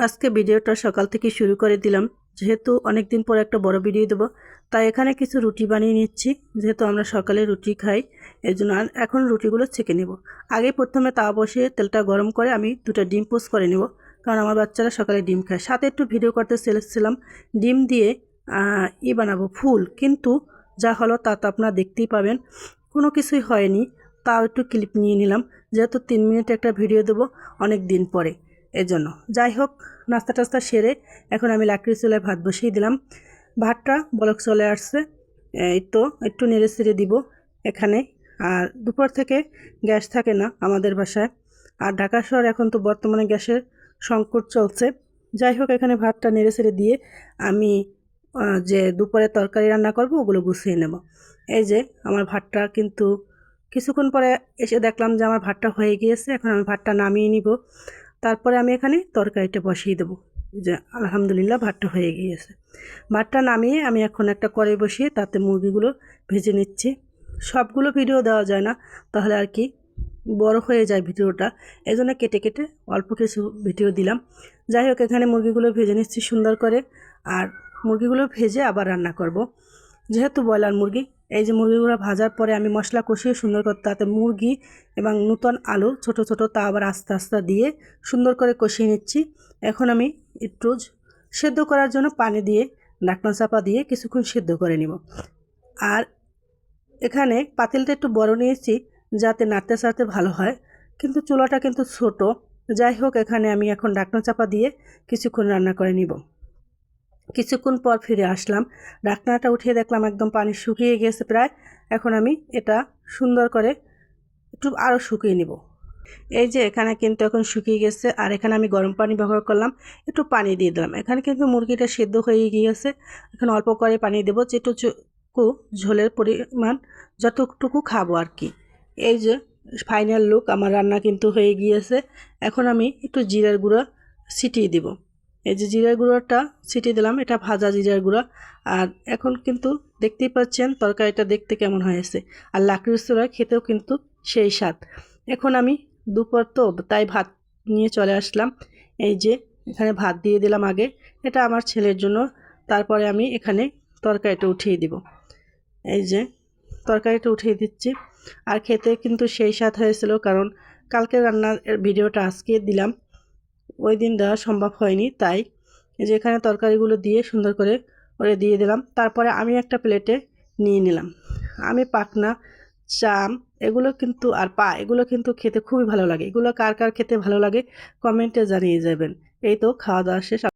আজকে ভিডিওটা সকাল থেকে শুরু করে দিলাম, যেহেতু অনেক দিন পর একটা বড় ভিডিও দেবো। তাই এখানে কিছু রুটি বানিয়ে নিচ্ছি, যেহেতু আমরা সকালে রুটি খাই। এই জন্য এখন রুটিগুলো ছেঁকে নেব। আগে প্রথমে তাওয়া বসিয়ে তেলটা গরম করে আমি দুটো ডিম পোস্ট করে নেব, কারণ আমার বাচ্চারা সকালে ডিম খায়। সাথে একটু ভিডিও করতে চেয়েছিলাম ডিম দিয়ে বানাবো ফুল, কিন্তু যা হলো তা তো আপনারা দেখতেই পাবেন, কোনো কিছুই হয়নি। তাও একটু ক্লিপ নিয়ে নিলাম, যেহেতু 3 মিনিট একটা ভিডিও দেবো অনেক দিন পরে, এজন্য। যাই হোক, নাস্তা টাস্তা সেরে এখন আমি লাকড়ি চুলায় ভাত বসিয়ে দিলাম। ভাতটা বলক চলে আসছে, এই তো একটু নেড়ে চেড়ে দিব এখানে। আর দুপুর থেকে গ্যাস থাকে না আমাদের বাসায়, আর ঢাকা শহর এখন তো বর্তমানে গ্যাসের সংকট চলছে। যাই হোক, এখানে ভাতটা নেড়ে চেড়ে দিয়ে আমি যে দুপুরে তরকারি রান্না করব ওগুলো গুছিয়ে নেব। এই যে আমার ভাতটা কিন্তু কিছুক্ষণ পরে এসে দেখলাম যে আমার ভাতটা হয়ে গিয়েছে। এখন আমি ভাতটা নামিয়ে নিব, তারপরে আমি এখানে তরকারিটা বসিয়ে দেবো। যে আলহামদুলিল্লাহ ভাতটা হয়ে গিয়েছে। ভাতটা নামিয়ে আমি এখন একটা কড়াই বসিয়ে তাতে মুরগিগুলো ভেজে নিচ্ছি। সবগুলো ভিডিও দেওয়া যায় না, তাহলে আর কি বড় হয়ে যায় ভিডিওটা, এই জন্য কেটে কেটে অল্প কিছু ভিডিও দিলাম। যাই হোক, এখানে মুরগিগুলো ভেজে নিচ্ছি সুন্দর করে। আর মুরগিগুলো ভেজে আবার রান্না করব, যেহেতু ব্রয়লার মুরগি। এই যে মুরগিগুলো ভাজার পরে আমি মশলা কষিয়ে সুন্দর করে তাতে মুরগি এবং নতুন আলু ছোট ছোট তা আবার আস্তে আস্তে দিয়ে সুন্দর করে কষিয়ে নিচ্ছি। এখন আমি একটু সেদ্ধ করার জন্য পানি দিয়ে ঢাকনা চাপা দিয়ে কিছুক্ষণ সেদ্ধ করে নিব। আর এখানে পাতিলটা একটু বড় নিয়েছি, যাতে নাড়তে চাড়তে ভালো হয়, কিন্তু চুলাটা কিন্তু ছোট। যাই হোক, এখানে আমি এখন ঢাকনা চাপা দিয়ে কিছুক্ষণ রান্না করে নিব। কিছুক্ষণ পর ফিরে আসলাম, ঢাকনাটা উঠিয়ে দেখলাম একদম পানি শুকিয়ে গেছে প্রায়। এখন আমি এটা সুন্দর করে একটু আরও শুকিয়ে নিব। এই যে এখানে কিন্তু এখন শুকিয়ে গেছে, আর এখানে আমি গরম পানি ব্যবহার করলাম, একটু পানি দিয়ে দিলাম। এখানে কিন্তু মুরগিটা সেদ্ধ হয়ে গিয়েছে। এখন অল্প করে পানি দেবো, যেটুকু ঝোলের পরিমাণ যতটুকু খাবো আর কি। এই যে ফাইনাল লুক, আমার রান্না কিন্তু হয়ে গিয়েছে। এখন আমি একটু জিরার গুঁড়া ছিটিয়ে দিব। এই যে জিরার গুঁড়োটা ছিটিয়ে দিলাম, এটা ভাজা জিরার গুঁড়া। আর এখন কিন্তু দেখতেই পাচ্ছেন তরকারিটা দেখতে কেমন হয়েছে, আর লাকড়ির চুলায় খেতেও কিন্তু সেই স্বাদ। এখন আমি দুপুর তো তাই ভাত নিয়ে চলে আসলাম। এই যে এখানে ভাত দিয়ে দিলাম আগে, এটা আমার ছেলের জন্য। তারপরে আমি এখানে তরকারিটা উঠিয়ে দিব। এই যে তরকারিটা উঠিয়ে দিচ্ছি। আর খেতে কিন্তু সেই স্বাদ হয়েছিল, কারণ কালকে রান্নার ভিডিওটা আজকে দিলাম, ওই দিন দেওয়া সম্ভব হয়নি। তাই এই যে এখানে তরকারিগুলো দিয়ে সুন্দর করে ওরে দিয়ে দিলাম। তারপরে আমি একটা প্লেটে নিয়ে নিলাম। আমি পাকনা, চাম এগুলো কিন্তু আর পা এগুলো কিন্তু খেতে খুবই ভালো লাগে। এগুলো কার কার খেতে ভালো লাগে কমেন্টে জানিয়ে যাবেন। এই তো খাওয়া দাওয়া শেষ।